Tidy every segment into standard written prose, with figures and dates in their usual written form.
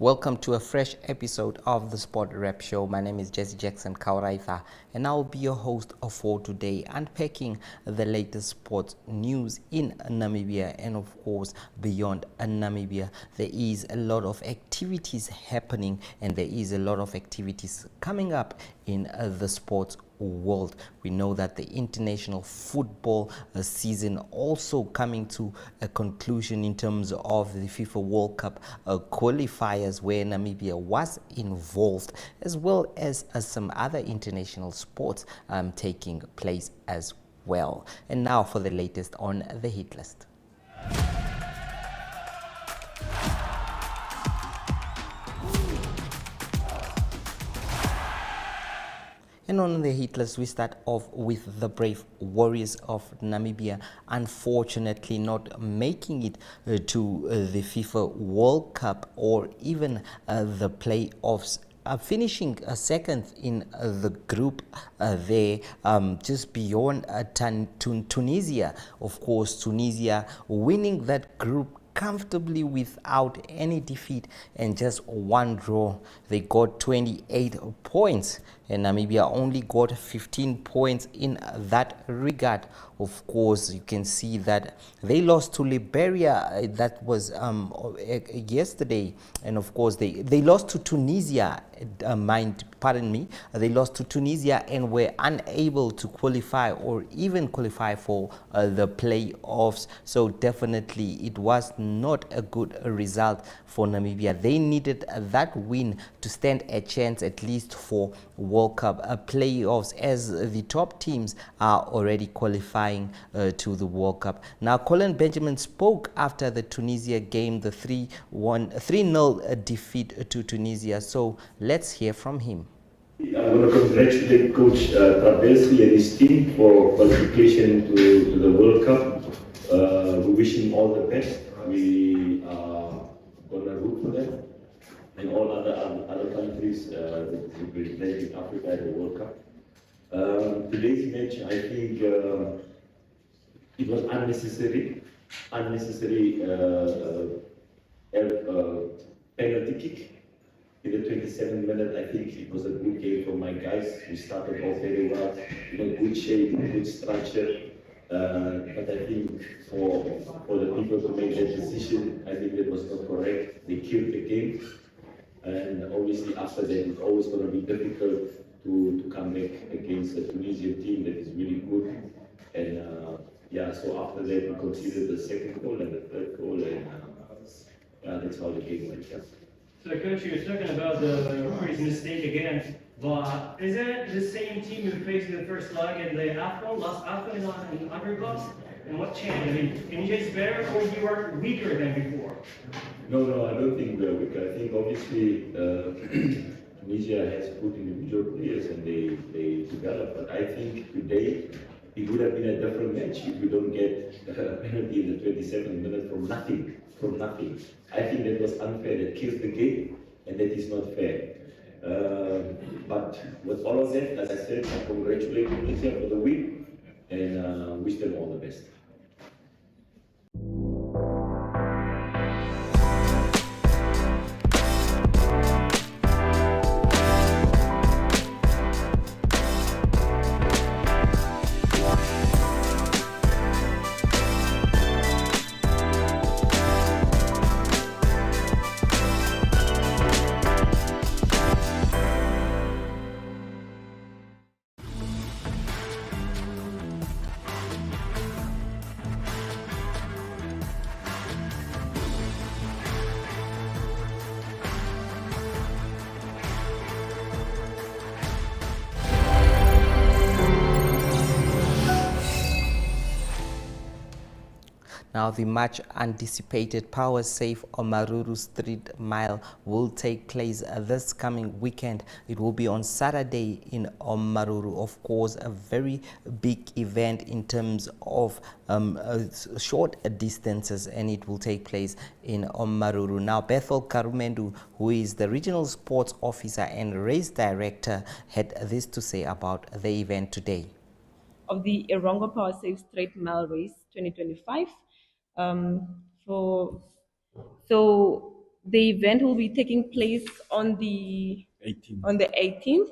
Welcome to a fresh episode of the Sport Rep Show. My name is Jesse Jackson Kauraitha, and I'll be your host for today, unpacking the latest sports news in Namibia and, of course, beyond Namibia. There is a lot of activities happening, and there is a lot of activities coming up in the sports world. We know that the international football season also coming to a conclusion in terms of the FIFA World Cup qualifiers, where Namibia was involved, as well as some other international sports taking place as well. And now for the latest on the hit list. And on the hit list, we start off with the Brave Warriors of Namibia, unfortunately not making it to the FIFA World Cup or even the playoffs. Finishing second in the group there, just beyond Tunisia. Of course, Tunisia winning that group comfortably without any defeat and just one draw. They got 28 points and Namibia only got 15 points in that regard. Of course, you can see that they lost to Liberia. That was yesterday, and of course they lost to Tunisia. Pardon me, they lost to Tunisia and were unable to qualify or even qualify for the playoffs. So definitely it was not a good result for Namibia. They needed that win to stand a chance at least for World Cup playoffs, as the top teams are already qualifying to the World Cup. Now, Colin Benjamin spoke after the Tunisia game, the 3-0 defeat to Tunisia. So let's hear from him. I want to congratulate Coach Trabelsi and his team for qualification to the World Cup. We wish him all the best. We are going to root for them and all other countries representing Africa at the World Cup. Today's match, I think it was unnecessary penalty kick. In the 27th minute, I think it was a good game for my guys. We started off very well, in good shape, good structure. But I think for the people to make that decision, I think that was not correct. They killed the game. And obviously after that, it's always going to be difficult to come back against a Tunisian team that is really good. And so after that, we considered the second goal and the third goal, and that's how the game went. Yeah. So, Coach, you were talking about the referee's mistake again, but is it the same team you faced in the first leg in the AFCON, last AFCON in underdogs? And what changed? I mean, can you guys better or you were weaker than before? No, I don't think we're weaker. I think obviously Tunisia has good individual players and they develop, but I think today it would have been a different match if we don't get a penalty in the 27th minute from nothing. I think that was unfair. That kills the game, and that is not fair. But with all of that, as I said, I congratulate Tunisia for the win and wish them all the best. Now, the much anticipated Power Safe Omaruru Street Mile will take place this coming weekend. It will be on Saturday in Omaruru. Of course, a very big event in terms of short distances, and it will take place in Omaruru. Now, Bethel Karumendu, who is the regional sports officer and race director, had this to say about the event today. Of the Erongo Power Safe Straight Mile Race 2025. So The event will be taking place on the 18. on the 18th,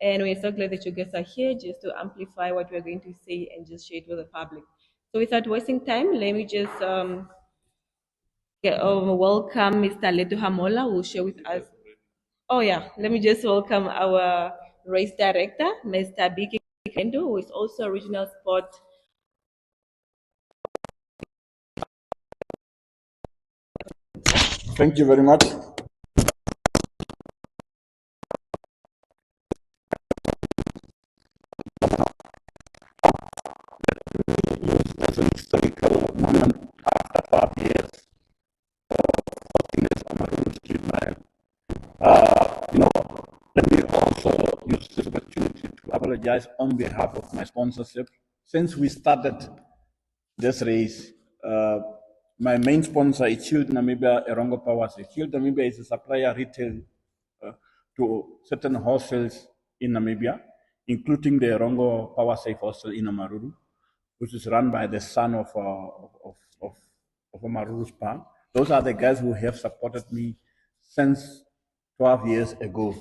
and we're so glad that you guys are here just to amplify what we're going to say and just share it with the public. So without wasting time, let me just welcome Mr. Leto Hamola, who will share with us. Oh yeah, let me just welcome our race director, Mr. BK Kendo, who is also regional sport. Thank you very much. It's an historical moment after 5 years hosting this Amaru Street Mile. Let me also use this opportunity to apologize on behalf of my sponsorship. Since we started this race, my main sponsor is Shield Namibia Erongo Power. Shield Namibia is a supplier retail to certain hostels in Namibia, including the Erongo Power Safe Hostel in Omaruru, which is run by the son of Omaruru's pa. Those are the guys who have supported me since 12 years ago.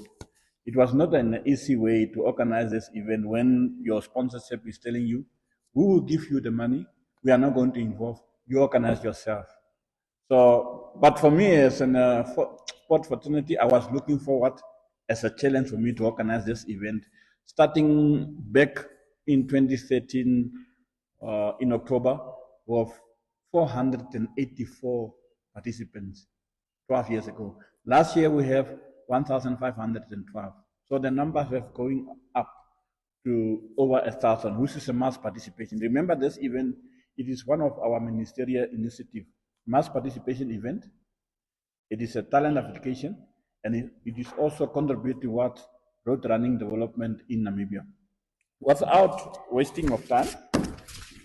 It was not an easy way to organize this event when your sponsorship is telling you, we will give you the money, we are not going to involve, you organize yourself. So, but for me as an sport fraternity, I was looking forward as a challenge for me to organize this event. Starting back in 2013, in October, with 484 participants 12 years ago. Last year we have 1,512. So the numbers have going up to over 1,000, which is a mass participation. Remember this event, it is one of our ministerial initiatives, mass participation event. It is a talent application, and it is also contributing towards road running development in Namibia. Without wasting of time,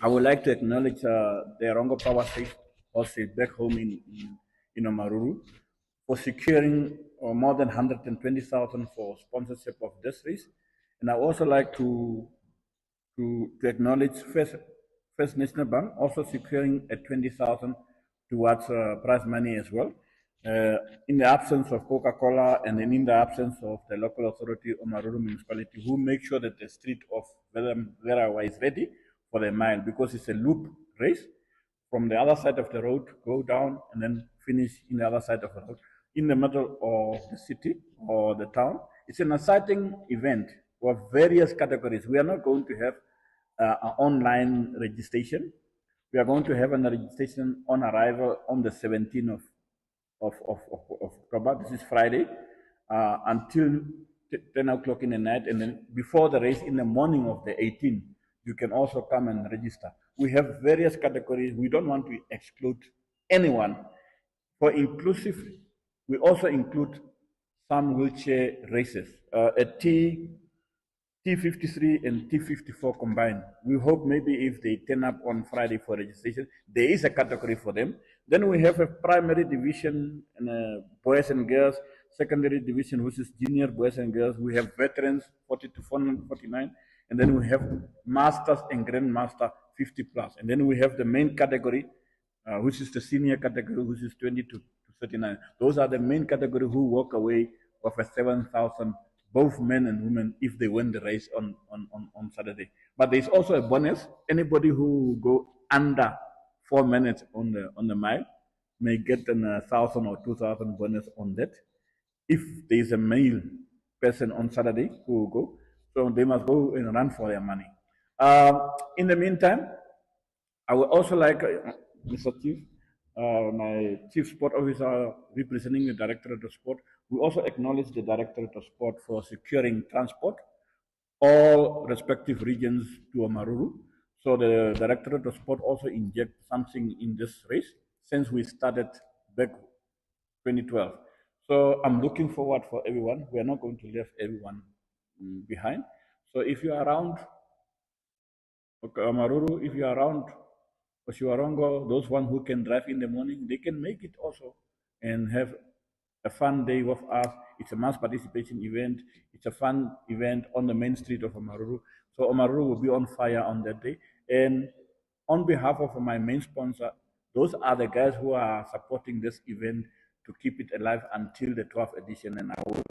I would like to acknowledge the Erongo Power State also back home in Omaruru for securing more than 120,000 for sponsorship of this race. And I also like to acknowledge First National Bank also securing a 20,000 towards prize money as well. In the absence of Coca-Cola and then in the absence of the local authority, Omaruru municipality, who make sure that the street of Verawa is ready for the mile, because it's a loop race. From the other side of the road, go down and then finish in the other side of the road, in the middle of the city or the town. It's an exciting event with various categories. We are not going to have an online registration. We are going to have a registration on arrival on the 17th of October. This is Friday, until 10 o'clock in the night, and then before the race in the morning of the 18th, you can also come and register. We have various categories. We don't want to exclude anyone. For inclusive, we also include some wheelchair races, a T53 and T54 combined. We hope maybe if they turn up on Friday for registration, there is a category for them. Then we have a primary division and boys and girls, secondary division, which is junior boys and girls. We have veterans, 40 to 49, and then we have masters and grandmaster, 50 plus. And then we have the main category, which is the senior category, which is 20 to 39. Those are the main category who walk away with a 7,000, both men and women, if they win the race on Saturday. But there's also a bonus. Anybody who go under 4 minutes on the mile may get an 1,000 or 2,000 bonus on that. If there's a male person on Saturday who will go, so they must go and run for their money. In the meantime, I would also like Mr. Chief, my Chief Sport Officer representing the Directorate of Sport, we also acknowledge the Directorate of Sport for securing transport, all respective regions to Omaruru. So the Directorate of Sport also inject something in this race since we started back 2012. So I'm looking forward for everyone. We are not going to leave everyone behind. So if you are around Omaruru, if you are around Oshiwarongo, those one who can drive in the morning, they can make it also and have a fun day with us. It's a mass participation event. It's a fun event on the main street of Omaruru. So Omaruru will be on fire on that day. And on behalf of my main sponsor, those are the guys who are supporting this event to keep it alive until the 12th edition. And I will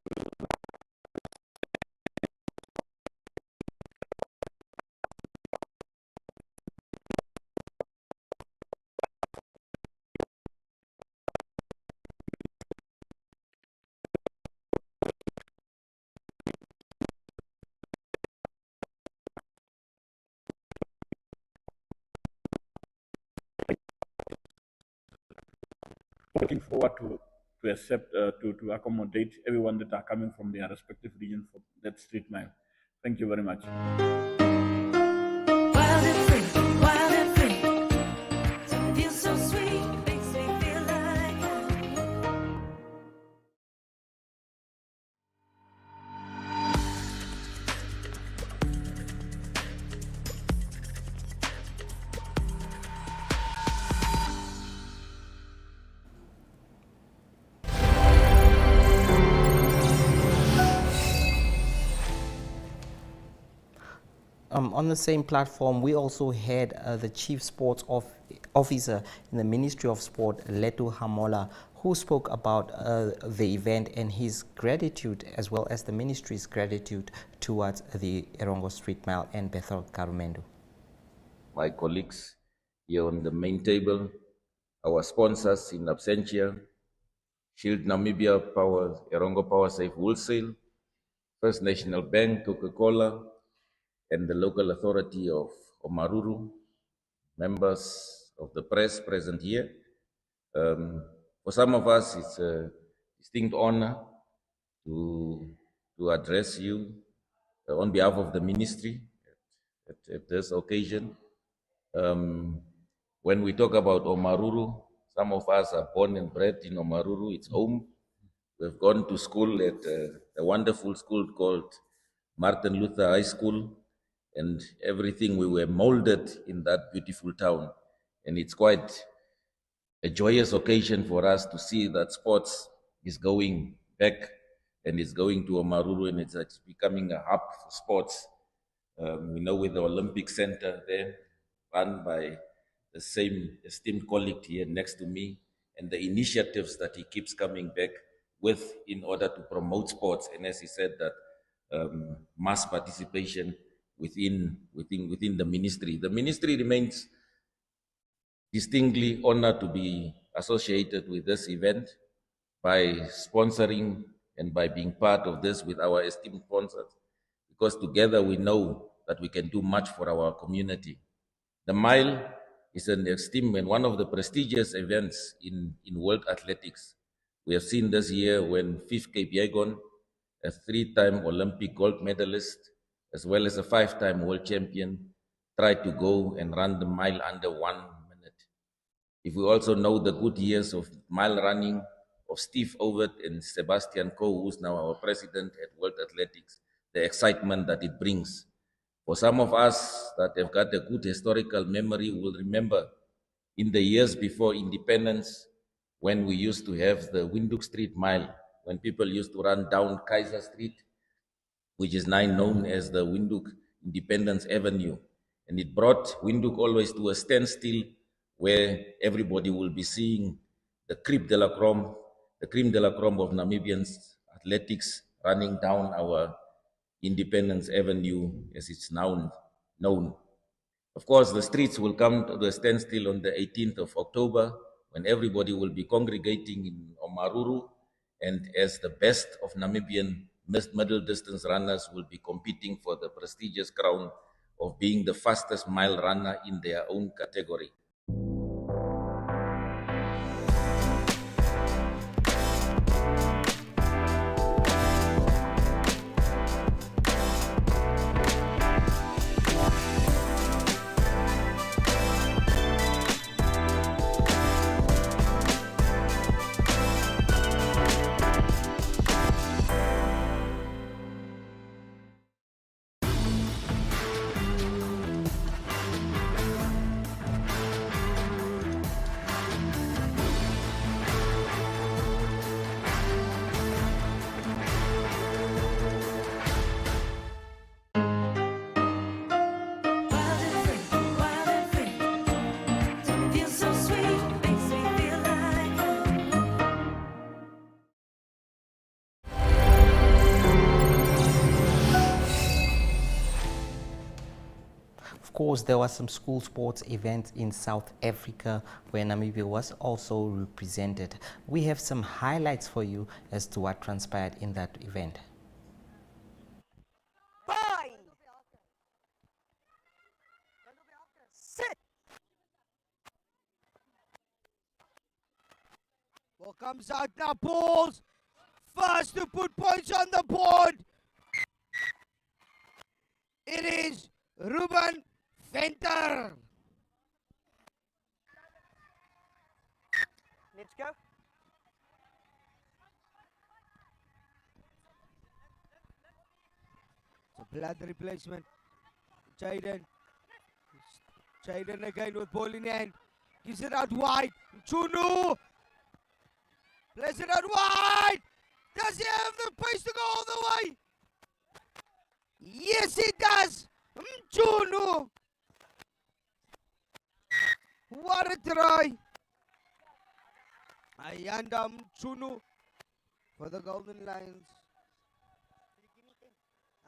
looking forward to accept to accommodate everyone that are coming from their respective regions for that street mile. Thank you very much. Wild and free, wild and free. It feels so sweet, makes me feel like On the same platform, we also had the Chief Sports Officer in the Ministry of Sport, Letu Hamola, who spoke about the event and his gratitude, as well as the ministry's gratitude towards the Erongo Street Mile and Bethel Karumendo. My colleagues here on the main table, our sponsors in absentia, Shield Namibia Power, Erongo Power Safe Wholesale, First National Bank, Coca-Cola, and the local authority of Omaruru, members of the press present here. For some of us, it's a distinct honor to address you on behalf of the ministry at this occasion. When we talk about Omaruru, some of us are born and bred in Omaruru, it's home. We've gone to school at a wonderful school called Martin Luther High School, and everything, we were molded in that beautiful town. And it's quite a joyous occasion for us to see that sports is going back and it's going to Omaruru, and it's becoming a hub for sports. We know with the Olympic Center there, run by the same esteemed colleague here next to me, and the initiatives that he keeps coming back with in order to promote sports. And as he said, that mass participation within the ministry. The ministry remains distinctly honored to be associated with this event by sponsoring and by being part of this with our esteemed sponsors, because together we know that we can do much for our community. The mile is an esteemed and one of the prestigious events in world athletics. We have seen this year when Fifth Kipyegon, a 3-time Olympic gold medalist, as well as a 5-time world champion, tried to go and run the mile under 1 minute. If we also know the good years of mile running of Steve Ovett and Sebastian Coe, who's now our president at World Athletics, the excitement that it brings. For some of us that have got a good historical memory will remember in the years before independence, when we used to have the Windhoek Street Mile, when people used to run down Kaiser Street, which is now known as the Windhoek Independence Avenue. And it brought Windhoek always to a standstill where everybody will be seeing the creme de la creme of Namibians athletics running down our Independence Avenue, as it's now known. Of course, the streets will come to a standstill on the 18th of October, when everybody will be congregating in Omaruru, and as the best of Namibian middle distance runners will be competing for the prestigious crown of being the fastest mile runner in their own category. course, there was some school sports events in South Africa where Namibia was also represented. We have some highlights for you as to what transpired in that event. Ball comes out now, Bulls. First to put points on the board. It is Ruben Venter. Let's go. It's a blood replacement. Jaden. Jaden again with ball in hand. Gives it out wide. Chunu. Plays it out wide. Does he have the pace to go all the way? Yes, he does. Chunu. What a try. Ayanda Chunu for the Golden Lions.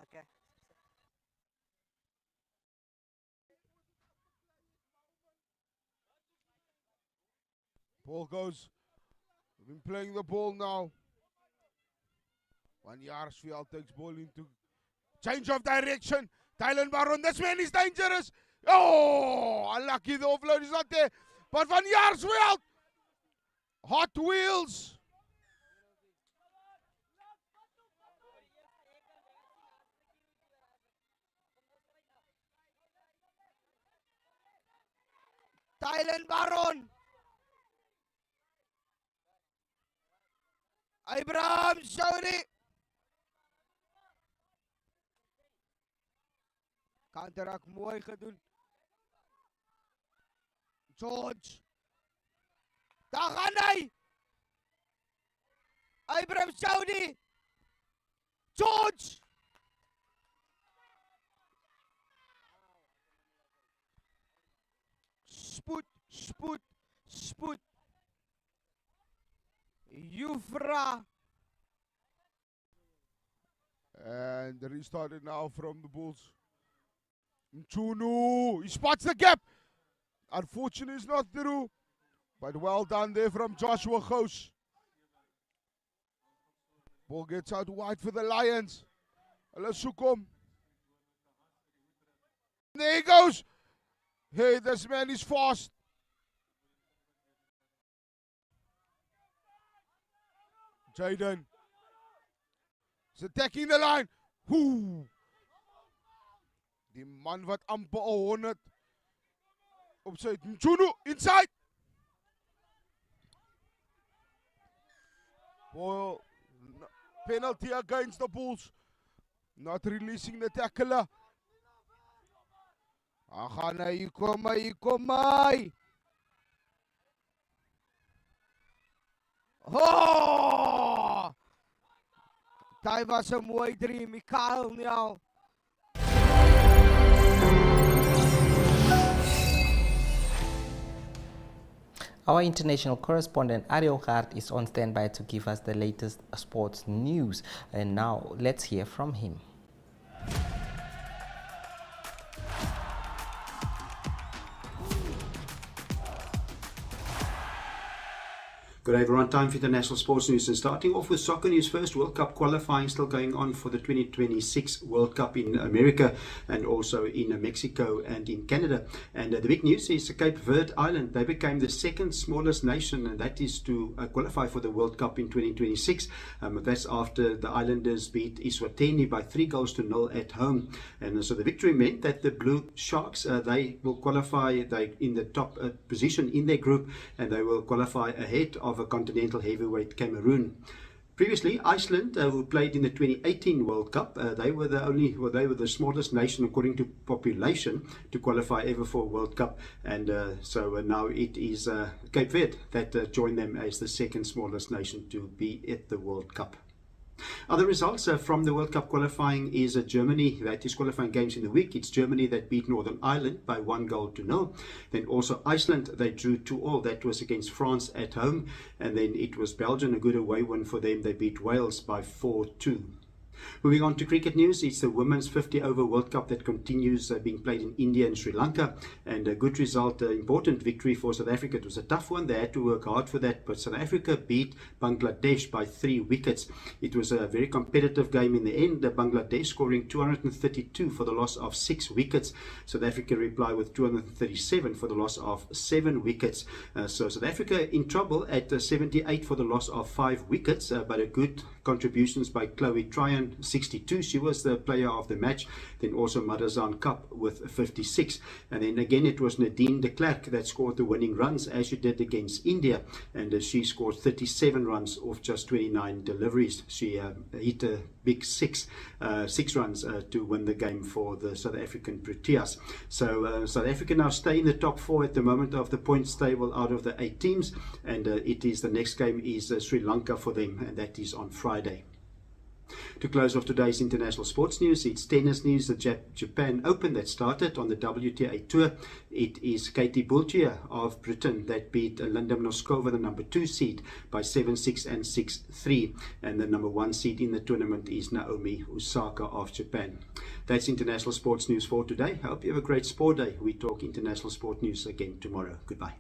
Okay. Ball goes. We've been playing the ball now. Van Jaarsveld takes ball into change of direction. Tylen Baron, this man is dangerous. Oh, unlucky the offload is not there. But Van Jaarsveld, Hot Wheels. Tylen Baron. Abraham Saudi. Counter-attack mooi gedoen. George. Daar gaan hij. Abraham Saudi. George. Spoed, spoed, spoed. Jufra. And the restart it now from the Bulls. Mchunu, he spots the gap. Unfortunately, it's not through. But well done there from Joshua Ghosh. Ball gets out wide for the Lions. Alasukum. There he goes. Hey, this man is fast. Jaden. He's attacking the line. Whoo. Die man wat amper 100 op sy Mchunu inside. Ball, penalty against the Bulls. Not releasing the tackler. Gaan hy kom hy. Oh! Daai was 'n mooi drie, Mikael Nel. Our international correspondent Ariel Gart is on standby to give us the latest sports news. And now let's hear from him. Good day everyone, time for international sports news and starting off with soccer news first. World Cup qualifying still going on for the 2026 World Cup in America and also in Mexico and in Canada. And the big news is Cape Verde Island. They became the second smallest nation, and that is to qualify for the World Cup in 2026. That's after the Islanders beat Eswatini by 3-0 at home. And so the victory meant that the Blue Sharks, they will qualify in the top position in their group, and they will qualify ahead of a continental heavyweight Cameroon. Previously, Iceland, who played in the 2018 World Cup, they were the smallest nation according to population to qualify ever for a World Cup, and so now it is Cape Verde that joined them as the second smallest nation to be at the World Cup. Other results from the World Cup qualifying is Germany that is qualifying games in the week. It's Germany that beat Northern Ireland by 1-0. Then also Iceland, they drew 2-2. That was against France at home. And then it was Belgium, a good away win for them. They beat Wales by 4-2. Moving on to cricket news, it's the Women's 50-over World Cup that continues being played in India and Sri Lanka, and a good result, important victory for South Africa. It was a tough one, they had to work hard for that, but South Africa beat Bangladesh by 3 wickets. It was a very competitive game in the end, Bangladesh scoring 232 for the loss of 6 wickets. South Africa replied with 237 for the loss of 7 wickets. So South Africa in trouble at 78 for the loss of 5 wickets, but a good contributions by Chloe Tryon, 62. She was the player of the match. Then also Madazan Cup with 56. And then again it was Nadine de Klerk that scored the winning runs, as she did against India. And she scored 37 runs off just 29 deliveries. She hit a big 6 runs to win the game for the South African Proteas. So South Africa now stay in the top 4 at the moment of the points table out of the 8 teams. And it is the next game is Sri Lanka for them, and that is on Friday. To close off today's international sports news, it's tennis news. The Japan Open that started on the WTA Tour. It is Katie Boultier of Britain that beat Linda Noskova, the number 2 seed, by 7-6 and 6-3. And the number 1 seed in the tournament is Naomi Osaka of Japan. That's international sports news for today. I hope you have a great sport day. We talk international sport news again tomorrow. Goodbye.